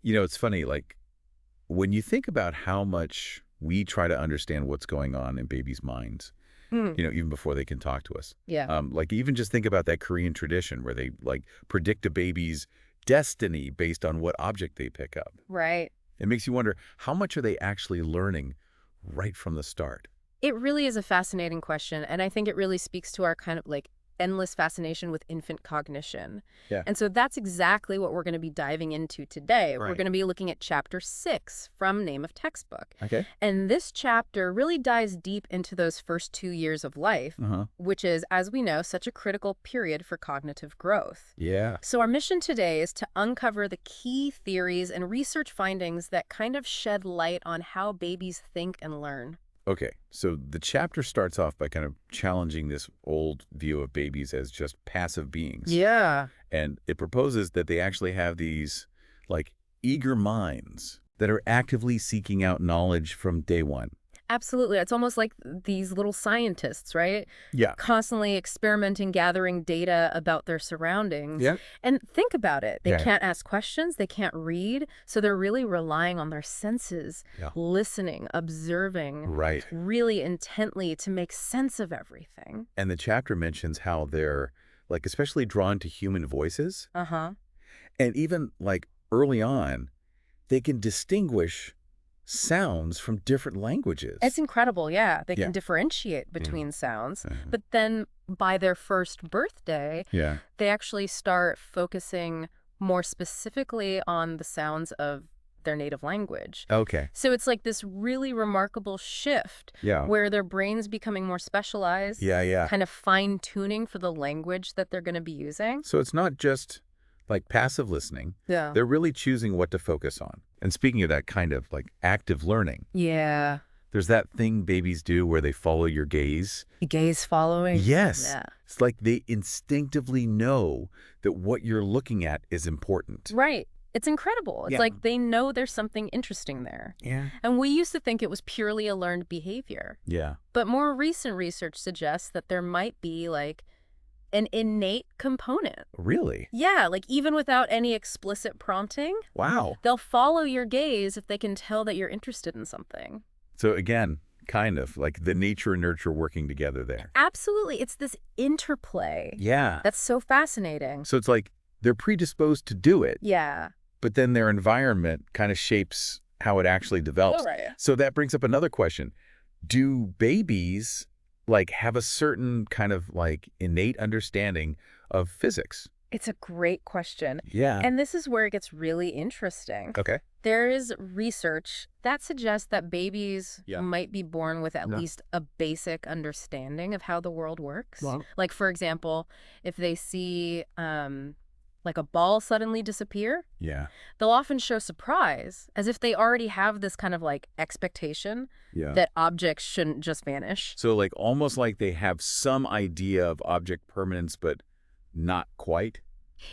It's funny, like, when you think about how much we try to understand what's going on in babies' minds, Mm, even before they can talk to us. yeah, Like, even just think about that Korean tradition where they, like, predict a baby's destiny based on what object they pick up. right. It makes you wonder, how much are they actually learning right from the start? It really is a fascinating question, and I think it really speaks to our kind of like endless fascination with infant cognition. Yeah. And so that's exactly what we're going to be diving into today. We're Right. going to be looking at chapter 6 from Name of Textbook. Okay. And this chapter really dives deep into those first 2 years of life, Uh-huh. which is, as we know, such a critical period for cognitive growth. Yeah. So our mission today is to uncover the key theories and research findings that kind of shed light on how babies think and learn. Okay, so the chapter starts off by kind of challenging this old view of babies as just passive beings. Yeah. And it proposes that they actually have these, like, eager minds that are actively seeking out knowledge from day one. Absolutely. It's almost like these little scientists, right? Yeah. Constantly experimenting, gathering data about their surroundings. Yeah. And think about it. They Yeah. can't ask questions, they can't read, so they're really relying on their senses, Yeah. listening, observing, Right. really intently to make sense of everything. And the chapter mentions how they're, like, especially drawn to human voices. Uh-huh. And even, like, early on, they can distinguish sounds from different languages. It's incredible, yeah. They Yeah. can differentiate between sounds. Uh-huh. But then by their first birthday, Yeah. they actually start focusing more specifically on the sounds of their native language. Okay. So it's like this really remarkable shift Yeah. where their brain's becoming more specialized, Yeah. kind of fine-tuning for the language that they're going to be using. So it's not just, like, passive listening. Yeah. They're really choosing what to focus on. And speaking of that kind of, like, active learning, Yeah. there's that thing babies do where they follow your gaze. Gaze following. Yes. Yeah. It's like they instinctively know that what you're looking at is important. Right. It's incredible. It's Yeah. like they know there's something interesting there. Yeah. And we used to think it was purely a learned behavior. Yeah. But more recent research suggests that there might be like an innate component. Really? Yeah, like even without any explicit prompting, Wow. they'll follow your gaze if they can tell that you're interested in something. So again, kind of like the nature and nurture working together there. Absolutely. It's this interplay. Yeah. That's so fascinating. So it's like they're predisposed to do it, Yeah. but then their environment kind of shapes how it actually develops. Oh, right. So that brings up another question. Do babies, like, have a certain kind of, like, innate understanding of physics? It's a great question. Yeah. And this is where it gets really interesting. Okay. There is research that suggests that babies Yeah. might be born with at Yeah. least a basic understanding of how the world works. Wow. Like, for example, if they see like a ball suddenly disappear, Yeah. they'll often show surprise as if they already have this kind of like expectation Yeah. that objects shouldn't just vanish. So, like, almost like they have some idea of object permanence, but not quite.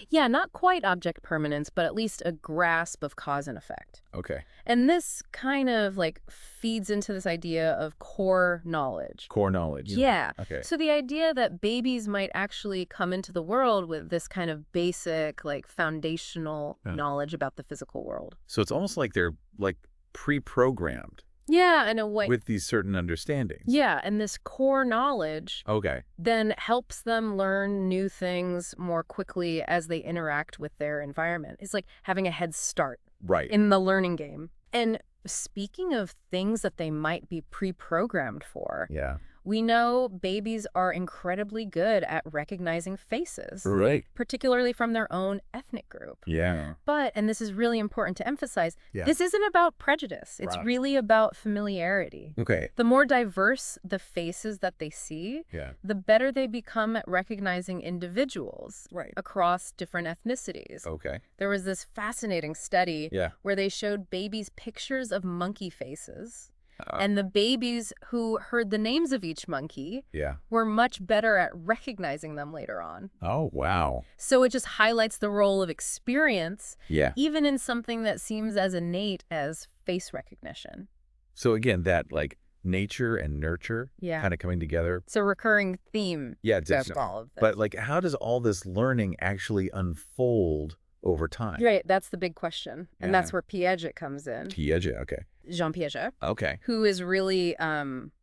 Yeah, not quite object permanence, but at least a grasp of cause and effect. Okay. And this kind of like feeds into this idea of core knowledge. Core knowledge. Yeah. Okay. So the idea that babies might actually come into the world with this kind of basic, like foundational Yeah. knowledge about the physical world. So it's almost like they're, like, pre-programmed Yeah, in a way. with these certain understandings. Yeah, and this core knowledge Okay. then helps them learn new things more quickly as they interact with their environment. It's like having a head start Right. in the learning game. And speaking of things that they might be pre-programmed for, Yeah. we know babies are incredibly good at recognizing faces, Right. particularly from their own ethnic group. Yeah. But, and this is really important to emphasize, Yeah. this isn't about prejudice. It's Right. really about familiarity. Okay. The more diverse the faces that they see, Yeah. the better they become at recognizing individuals Right. across different ethnicities. Okay. There was this fascinating study Yeah. where they showed babies pictures of monkey faces. Uh, And the babies who heard the names of each monkey Yeah. were much better at recognizing them later on. Oh, wow. So it just highlights the role of experience, Yeah. even in something that seems as innate as face recognition. So again, that, like, nature and nurture Yeah. kind of coming together. It's a recurring theme Yeah, throughout definitely. all of this. But, like, how does all this learning actually unfold over time? Right, that's the big question. And Yeah. that's where Piaget comes in. Piaget, okay. Jean Piaget, Okay. who is really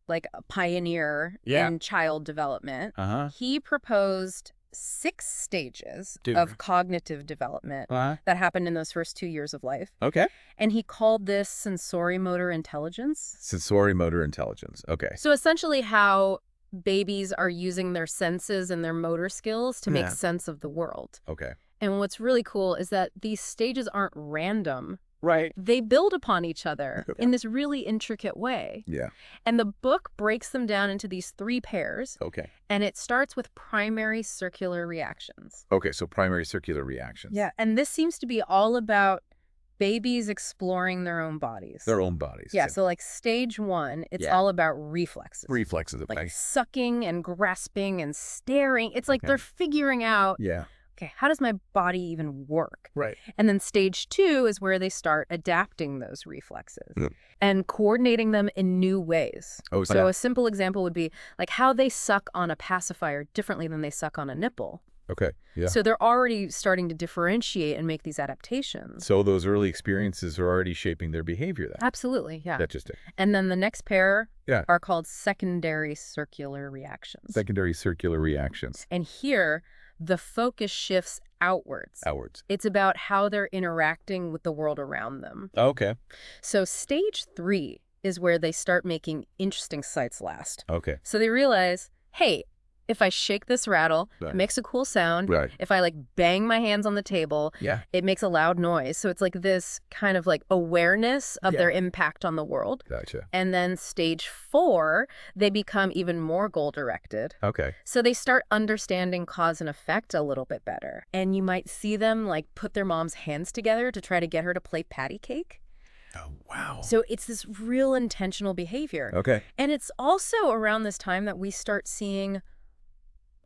like a pioneer Yeah. in child development. Uh-huh. He proposed 6 stages Dude. of cognitive development Uh-huh. that happened in those first 2 years of life. Okay. And he called this sensory-motor intelligence. Sensory-motor intelligence. Okay. So essentially how babies are using their senses and their motor skills to make Yeah. sense of the world. Okay. And what's really cool is that these stages aren't random. Right. They build upon each other in this really intricate way. Yeah. And the book breaks them down into these 3 pairs. Okay. And it starts with primary circular reactions. Okay, so primary circular reactions. Yeah. And this seems to be all about babies exploring their own bodies. Their own bodies. Yeah. So like stage 1, it's Yeah. all about reflexes. Reflexes. Like Okay. sucking and grasping and staring. It's like they're figuring out, Yeah. okay, how does my body even work? Right. And then stage 2 is where they start adapting those reflexes and coordinating them in new ways. Oh, So a simple example would be like how they suck on a pacifier differently than they suck on a nipple. Okay. Yeah. So they're already starting to differentiate and make these adaptations. So those early experiences are already shaping their behavior then. Absolutely, yeah. That's just it. And then the next pair Yeah. are called secondary circular reactions. Secondary circular reactions. And here, the focus shifts outwards. Outwards. It's about how they're interacting with the world around them. Okay. So stage 3 is where they start making interesting sights last. Okay. So they realize, hey, if I shake this rattle, Right. it makes a cool sound. Right. If I like bang my hands on the table, Yeah. it makes a loud noise. So it's like this kind of like awareness of their impact on the world. Gotcha. And then stage 4, they become even more goal-directed. Okay. So they start understanding cause and effect a little bit better. And you might see them like put their mom's hands together to try to get her to play patty cake. Oh, wow. So it's this real intentional behavior. Okay. And it's also around this time that we start seeing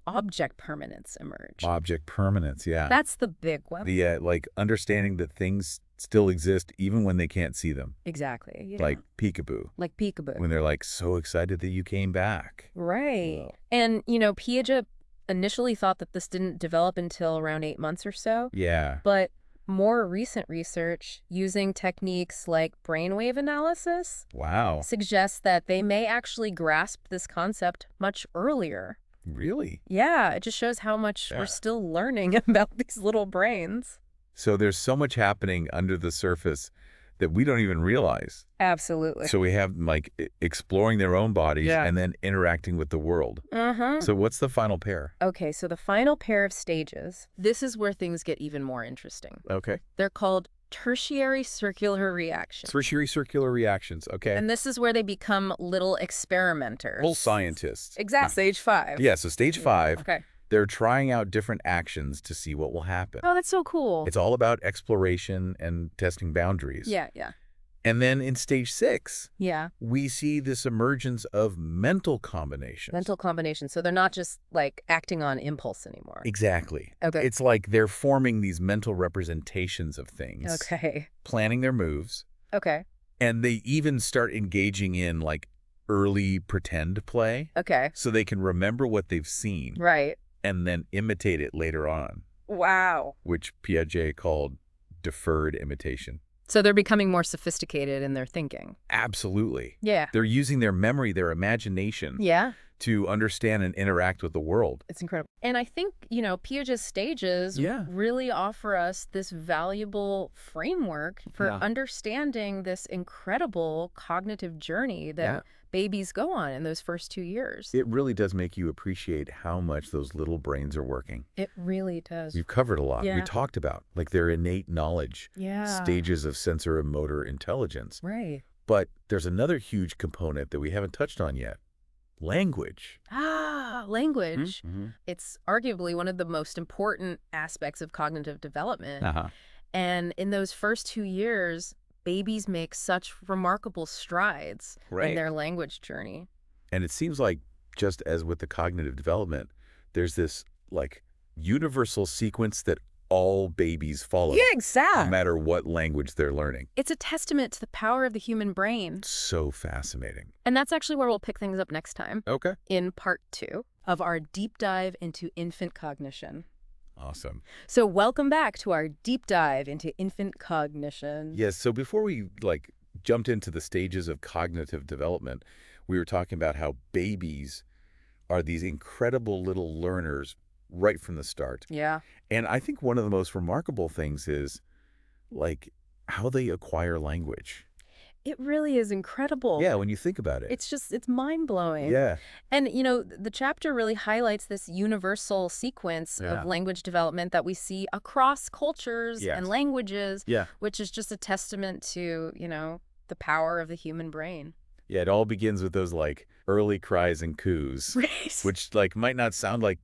object permanence emerge. Object permanence, yeah. That's the big one. The like understanding that things still exist even when they can't see them. Exactly. You Like know, peekaboo. like peekaboo. When they're like so excited that you came back. Right. Wow. And, you know, Piaget initially thought that this didn't develop until around 8 months or so. Yeah. But more recent research using techniques like brainwave analysis Wow. suggests that they may actually grasp this concept much earlier. Really? Yeah, it just shows how much Yeah. we're still learning about these little brains. So there's so much happening under the surface that we don't even realize. Absolutely. So we have them like exploring their own bodies Yeah. and then interacting with the world. So what's the final pair? Okay, so the final pair of stages, this is where things get even more interesting. Okay. They're called tertiary circular reactions. Tertiary circular reactions. Okay. And this is where they become little experimenters. Little scientists. Exactly. Stage 5. Yeah, so stage 5, Okay. they're trying out different actions to see what will happen. Oh, that's so cool. It's all about exploration and testing boundaries. Yeah, yeah. And then in stage 6, Yeah. we see this emergence of mental combinations. Mental combination. So they're not just like acting on impulse anymore. Exactly. Okay. It's like they're forming these mental representations of things. Okay. Planning their moves. Okay. And they even start engaging in like early pretend play. Okay. So they can remember what they've seen Right. and then imitate it later on, Wow. which Piaget called deferred imitation. So they're becoming more sophisticated in their thinking. Absolutely. Yeah. They're using their memory, their imagination Yeah. to understand and interact with the world. It's incredible. And I think, you know, Piaget's stages Yeah. really offer us this valuable framework for Yeah. understanding this incredible cognitive journey that Yeah. babies go on in those first 2 years. It really does make you appreciate how much those little brains are working. It really does. We've covered a lot. We Yeah. talked about like their innate knowledge, Yeah. stages of sensor and motor intelligence. Right. But there's another huge component that we haven't touched on yet. Language. Language. Mm-hmm. It's arguably one of the most important aspects of cognitive development. Uh-huh. And in those first 2 years, babies make such remarkable strides Right. in their language journey. And it seems like just as with the cognitive development, there's this like universal sequence that all babies follow, no exactly. matter what language they're learning. It's a testament to the power of the human brain. So fascinating. And that's actually where we'll pick things up next time Okay. in part 2 of our deep dive into infant cognition. Awesome. So welcome back to our deep dive into infant cognition. Yes, so before we jumped into the stages of cognitive development, we were talking about how babies are these incredible little learners right from the start. Yeah. And I think one of the most remarkable things is like how they acquire language. It really is incredible. Yeah, when you think about it. It's mind-blowing. Yeah. And, you know, the chapter really highlights this universal sequence Yeah. of language development that we see across cultures Yes. and languages, Yeah. which is just a testament to, the power of the human brain. Yeah, it all begins with those early cries and coos, Right. which might not sound like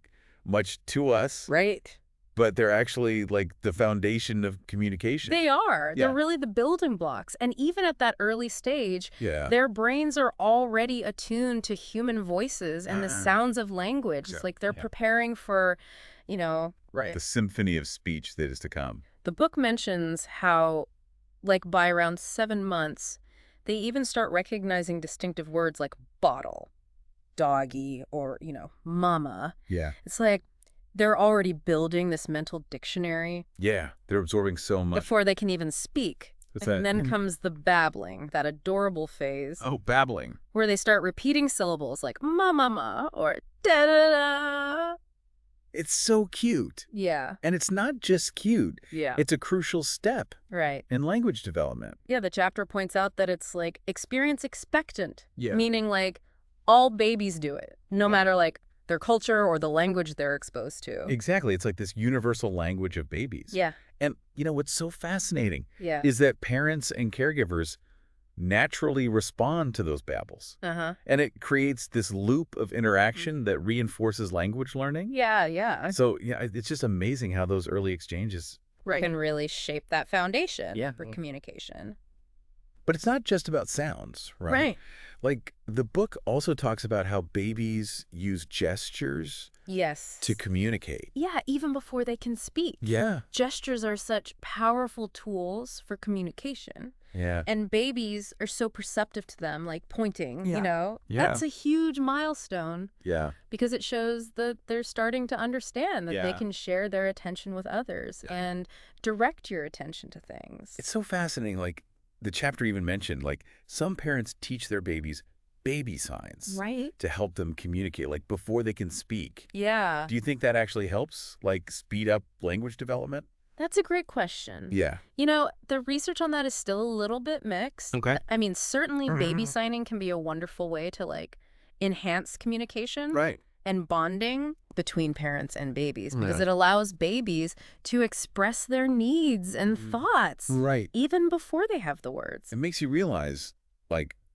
much to us, Right. but they're actually the foundation of communication. They are. Yeah. They're really the building blocks. And even at that early stage, Yeah. their brains are already attuned to human voices and the sounds of language. It's like they're preparing for, The symphony of speech that is to come. The book mentions how, by around 7 months, they even start recognizing distinctive words like bottle, doggy, or, mama. Yeah. It's like they're already building this mental dictionary Yeah. They're absorbing so much. before they can even speak. What's And that? then comes the babbling, that adorable phase, Oh, babbling. where they start repeating syllables like ma or da-da-da. It's so cute. Yeah, And it's not just cute. yeah, It's a crucial step right. in language development. Yeah, the chapter points out that it's experience expectant, Yeah. meaning all babies do it, no matter their culture or the language they're exposed to. Exactly. It's this universal language of babies. Yeah, And, what's so fascinating yeah. is that parents and caregivers naturally respond to those babbles. Uh-huh. And it creates this loop of interaction that reinforces language learning. Yeah, yeah. So, it's just amazing how those early exchanges. Can really shape that foundation Yeah. for communication. But it's not just about sounds, right? The book also talks about how babies use gestures Yes. to communicate. Yeah, even before they can speak. Yeah. Gestures are such powerful tools for communication. Yeah. And babies are so perceptive to them, pointing, Yeah. That's a huge milestone Yeah. because it shows that they're starting to understand that they Yeah. can share their attention with others and direct your attention to things. It's so fascinating. The chapter even mentioned, some parents teach their babies baby signs Right? to help them communicate, before they can speak. Yeah. Do you think that actually helps, speed up language development? That's a great question. Yeah. The research on that is still a little bit mixed. Okay. I mean, certainly baby signing can be a wonderful way to enhance communication. Right. And bonding between parents and babies because it allows babies to express their needs and thoughts Right. even before they have the words. It makes you realize,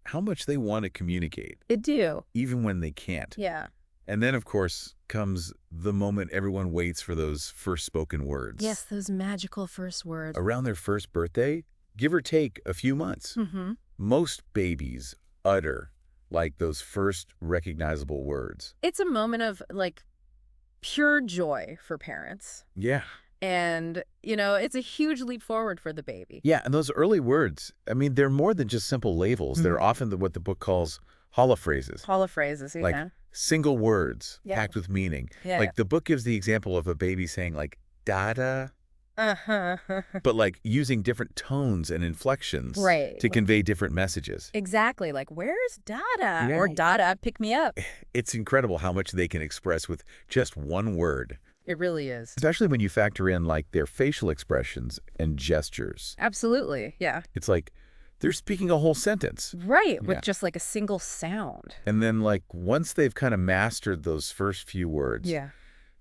how much they want to communicate, It do. even when they can't. Yeah. And then, of course, comes the moment everyone waits for those first spoken words. Yes, those magical first words. Around their first birthday, give or take a few months, Mm-hmm. most babies utter those first recognizable words. It's a moment of pure joy for parents. Yeah. And, it's a huge leap forward for the baby. Yeah, and those early words, they're more than just simple labels. They're often what the book calls holophrases. Holophrases, yeah. Single words Yeah. packed with meaning. Yeah. The book gives the example of a baby saying dada, Uh-huh. but using different tones and inflections Right. to convey different messages. Exactly. Where's Dada? Yeah. Or Dada, pick me up. It's incredible how much they can express with just one word, It really is. especially when you factor in their facial expressions and gestures. Absolutely. Yeah. It's they're speaking a whole sentence. Right. Yeah. With just a single sound. And then once they've kind of mastered those first few words, Yeah.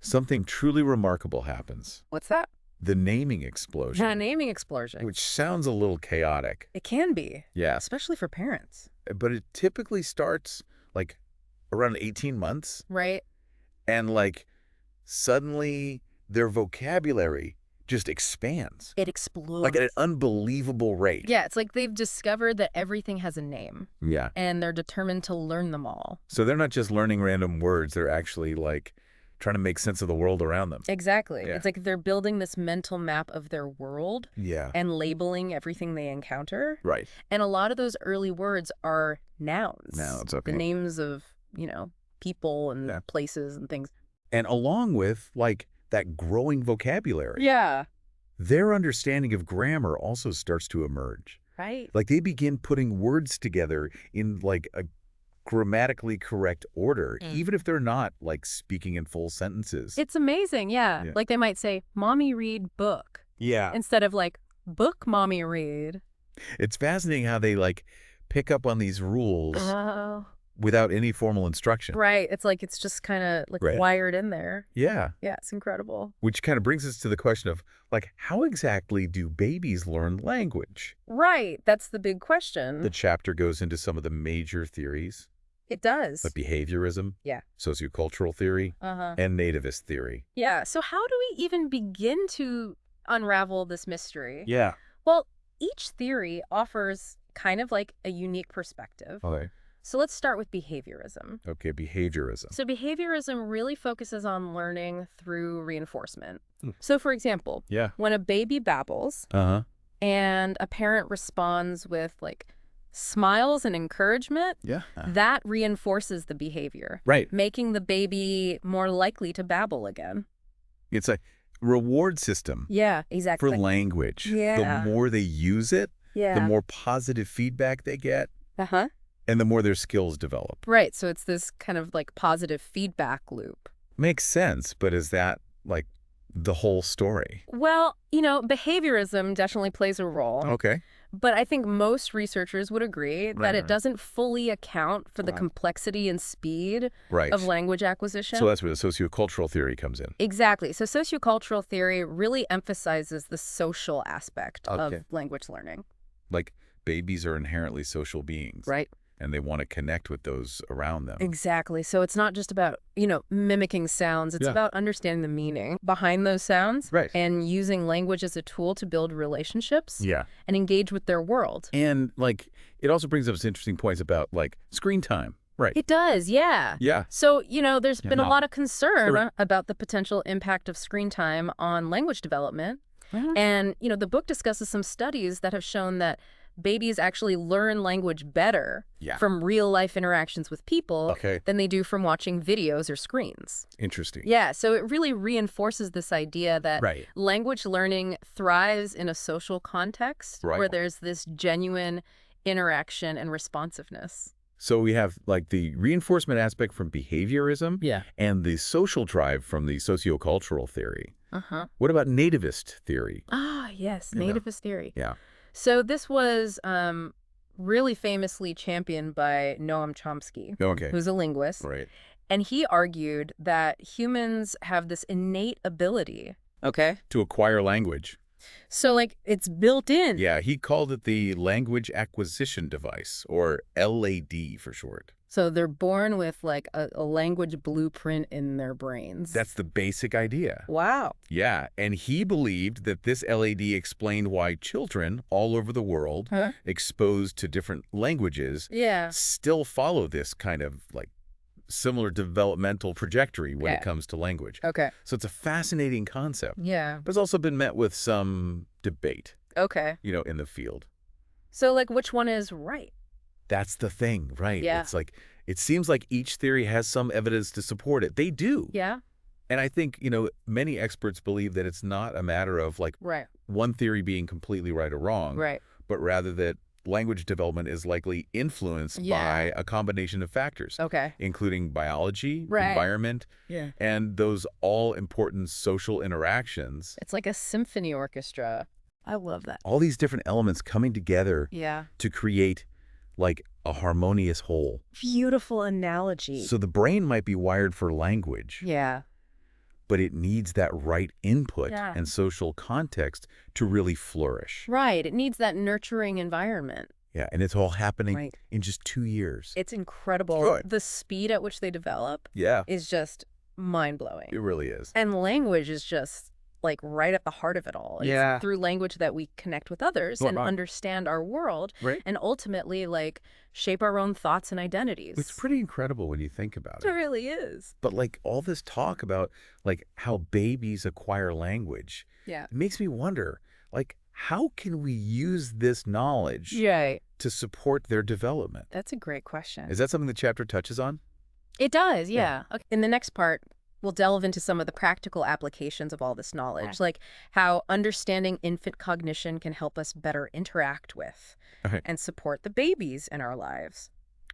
something truly remarkable happens. What's that? The naming explosion, Yeah, naming explosion. which sounds a little chaotic. It can be. Yeah. Especially for parents. But it typically starts around 18 months, Right? and suddenly their vocabulary just expands It explodes. at an unbelievable rate. Yeah, it's they've discovered that everything has a name. Yeah. And they're determined to learn them all. So they're not just learning random words. They're actually trying to make sense of the world around them. Exactly. Yeah. It's they're building this mental map of their world Yeah. and labeling everything they encounter. Right. And a lot of those early words are nouns. Nouns, okay. The names of, people and Yeah. places and things. And along with that growing vocabulary. Yeah. Their understanding of grammar also starts to emerge. Right. Like they begin putting words together in like a grammatically correct order, even if they're not like speaking in full sentences. It's amazing, yeah. Yeah. Like they might say, "Mommy read book," Yeah. instead of like, "Book mommy read." It's fascinating how they like pick up on these rules Oh. without any formal instruction. Right. It's just kind of like Right. wired in there. Yeah. Yeah, it's incredible. Which kind of brings us to the question of like, how exactly do babies learn language? Right. That's the big question. The chapter goes into some of the major theories, It does. like behaviorism, Yeah. sociocultural theory, Uh-huh. and nativist theory. Yeah. So how do we even begin to unravel this mystery? Yeah. Well, each theory offers kind of like a unique perspective. Okay. So let's start with behaviorism. Okay, behaviorism. So behaviorism really focuses on learning through reinforcement. Hmm. So for example, Yeah. when a baby babbles Uh-huh. and a parent responds with like smiles and encouragement, Yeah. that reinforces the behavior, Right. making the baby more likely to babble again. It's a reward system Yeah, for exactly. language. Yeah. The more they use it, Yeah. the more positive feedback they get, Uh-huh. and the more their skills develop. Right. So it's this kind of like positive feedback loop. Makes sense, but is that like the whole story? Well, behaviorism definitely plays a role. Okay. But I think most researchers would agree that it Right. doesn't fully account for the Right. complexity and speed Right. of language acquisition. So that's where the sociocultural theory comes in. Exactly. So sociocultural theory really emphasizes the social aspect Okay. of language learning. Like babies are inherently social beings. Right. And they want to connect with those around them. Exactly. So it's not just about, mimicking sounds. It's Yeah. about understanding the meaning behind those sounds. Right. And using language as a tool to build relationships Yeah. and engage with their world. And like it also brings up some interesting points about like screen time. Right. It does, yeah. Yeah. So, there's been a no. lot of concern Right. about the potential impact of screen time on language development. Mhm. And, the book discusses some studies that have shown that babies actually learn language better Yeah. from real-life interactions with people Okay. than they do from watching videos or screens. Interesting. Yeah, so it really reinforces this idea that Right. language learning thrives in a social context Right. where there's this genuine interaction and responsiveness. So we have like the reinforcement aspect from behaviorism Yeah. and the social drive from the sociocultural theory. Uh-huh. What about nativist theory? Ah, yes, Yeah. nativist theory. Yeah. So this was really famously championed by Noam Chomsky, Okay. who's a linguist. Right. And he argued that humans have this innate ability. Okay. To acquire language. So, it's built in. Yeah, he called it the language acquisition device, or LAD for short. So they're born with, a language blueprint in their brains. That's the basic idea. Wow. Yeah, and he believed that this LAD explained why children all over the world Huh? exposed to different languages Yeah. still follow this kind of like similar developmental trajectory when Yeah. it comes to language. Okay. So it's a fascinating concept, Yeah. but it's also been met with some debate, Okay. in the field. So, which one is right? That's the thing, right? Yeah. It's like, it seems like each theory has some evidence to support it. They do. Yeah. And I think, many experts believe that it's not a matter of like Right. one theory being completely right or wrong, Right. but rather that language development is likely influenced Yeah. by a combination of factors, Okay. including biology, Right. environment, Yeah. and those all-important social interactions. It's like a symphony orchestra. I love that. All these different elements coming together Yeah. to create like a harmonious whole. Beautiful analogy. So the brain might be wired for language, Yeah. but it needs that right input Yeah. and social context to really flourish. Right. It needs that nurturing environment. Yeah, and it's all happening Right. in just 2 years. It's incredible. Good. The speed at which they develop Yeah, is just mind-blowing. it really is. And language is just right at the heart of it all. It's Yeah. through language that we connect with others Right, and right. understand our world Right. and ultimately shape our own thoughts and identities. It's pretty incredible when you think about It it. really is. But all this talk about how babies acquire language, Yeah. it makes me wonder, how can we use this knowledge Yeah. to support their development? That's a great question. Is that something the chapter touches on? It does, yeah. Okay. In the next part, We'll delve into some of the practical applications of all this knowledge, like how understanding infant cognition can help us better interact with Okay. and support the babies in our lives.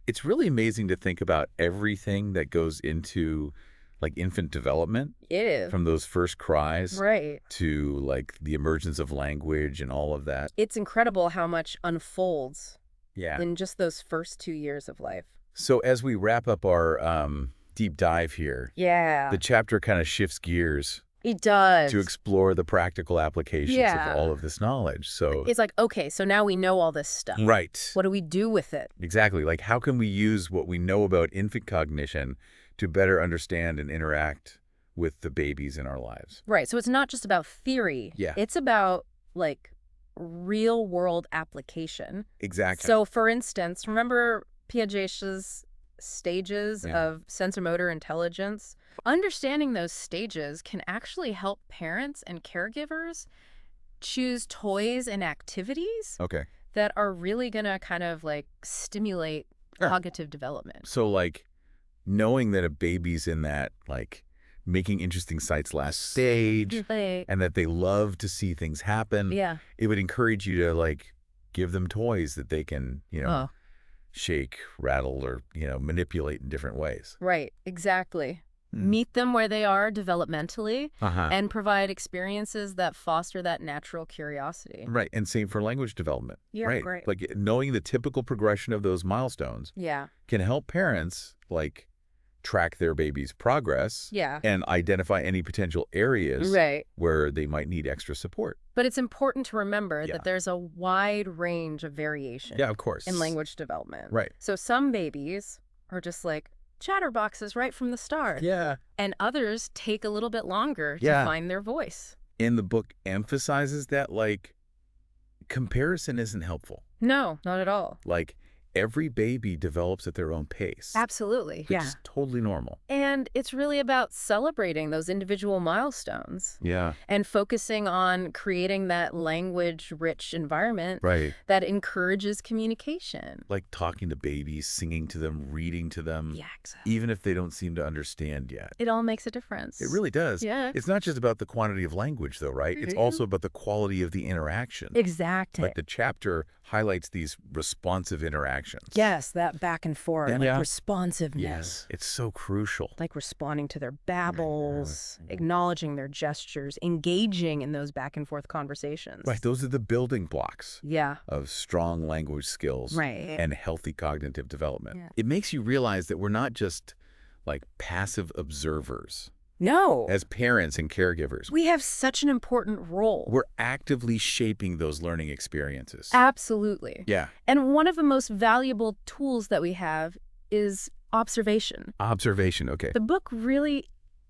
It's really amazing to think about everything that goes into like infant development, It is. from those first cries Right. to like the emergence of language and all of that. It's incredible how much unfolds Yeah. in just those first 2 years of life. So as we wrap up our deep dive here, Yeah. the chapter kind of shifts gears It does. to explore the practical applications Yeah. of all of this knowledge. So, It's like, okay, so now we know all this stuff. right. What do we do with it? Exactly. Like, how can we use what we know about infant cognition to better understand and interact with the babies in our lives? Right. So it's not just about theory. Yeah. It's about, like, real world application. Exactly. So, for instance, remember Piaget's stages Yeah. of sensomotor intelligence? Understanding those stages can actually help parents and caregivers choose toys and activities Okay. that are really going to kind of like stimulate Sure. cognitive development. So, like, knowing that a baby's in that, like, making interesting sights last stage and that they love to see things happen, Yeah. it would encourage you to, like, give them toys that they can, Oh, shake, rattle, or, manipulate in different ways. right. Exactly. Hmm. Meet them where they are developmentally Uh-huh. and provide experiences that foster that natural curiosity. Right. And same for language development. Yeah, right. great. Like knowing the typical progression of those milestones Yeah. can help parents like track their baby's progress Yeah. and identify any potential areas Right. where they might need extra support. But it's important to remember Yeah. that there's a wide range of variation Yeah, of course. in language development. Right. So some babies are just like chatterboxes right from the start. Yeah. And others take a little bit longer to Yeah. find their voice. And the book emphasizes that like comparison isn't helpful. No, not at all. Like every baby develops at their own pace. Absolutely. Which is totally normal. And it's really about celebrating those individual milestones Yeah. and focusing on creating that language-rich environment Right. that encourages communication. Like talking to babies, singing to them, reading to them, Yeah, exactly. even if they don't seem to understand yet. It all makes a difference. It really does. Yeah. It's not just about the quantity of language, though, right? It's also about the quality of the interaction. Exactly. Like the chapter highlights these responsive interactions. Yes, that back and forth, And like yeah. responsiveness. Yes. It's so crucial. Like responding to their babbles, acknowledging their gestures, engaging in those back and forth conversations. Right. Those are the building blocks Yeah. of strong language skills Right. and healthy cognitive development. Yeah. It makes you realize that we're not just like passive observers No. as parents and caregivers. We have such an important role. We're actively shaping those learning experiences. Absolutely. Yeah. And one of the most valuable tools that we have is observation. Observation. Okay. The book really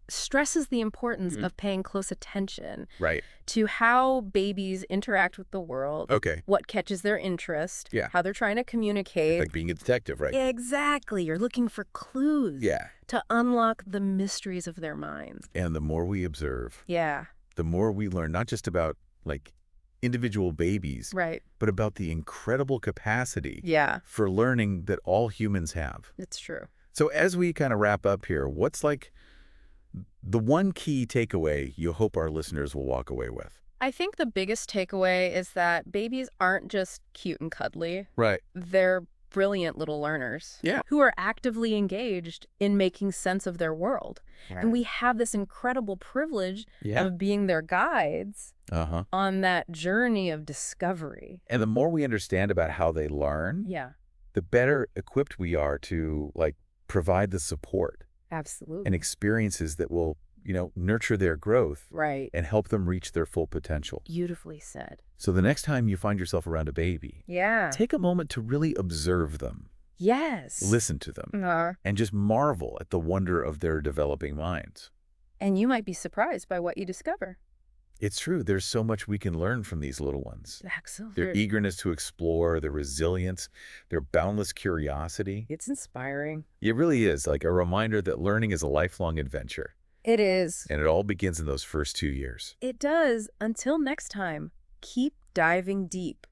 stresses the importance of paying close attention Right. to how babies interact with the world, Okay. what catches their interest, Yeah. how they're trying to communicate. Like being a detective, right? Exactly. You're looking for clues Yeah. to unlock the mysteries of their minds. And the more we observe, Yeah, the more we learn not just about like individual babies, right. but about the incredible capacity Yeah, for learning that all humans have. it's true. So as we kind of wrap up here, what's like the one key takeaway you hope our listeners will walk away with? I think the biggest takeaway is that babies aren't just cute and cuddly. Right. They're brilliant little learners Yeah. who are actively engaged in making sense of their world. And we have this incredible privilege Yeah. of being their guides Uh-huh. on that journey of discovery. And the more we understand about how they learn, Yeah, the better equipped we are to like provide the support absolutely. and experiences that will, nurture their growth Right. and help them reach their full potential. Beautifully said. So the next time you find yourself around a baby, Yeah. take a moment to really observe them, Yes. listen to them, and just marvel at the wonder of their developing minds. And you might be surprised by what you discover. It's true. There's so much we can learn from these little ones. Absolutely. Their eagerness to explore, their resilience, their boundless curiosity. It's inspiring. It really is like a reminder that learning is a lifelong adventure, It is. and it all begins in those first 2 years. It does. Until next time, keep diving deep.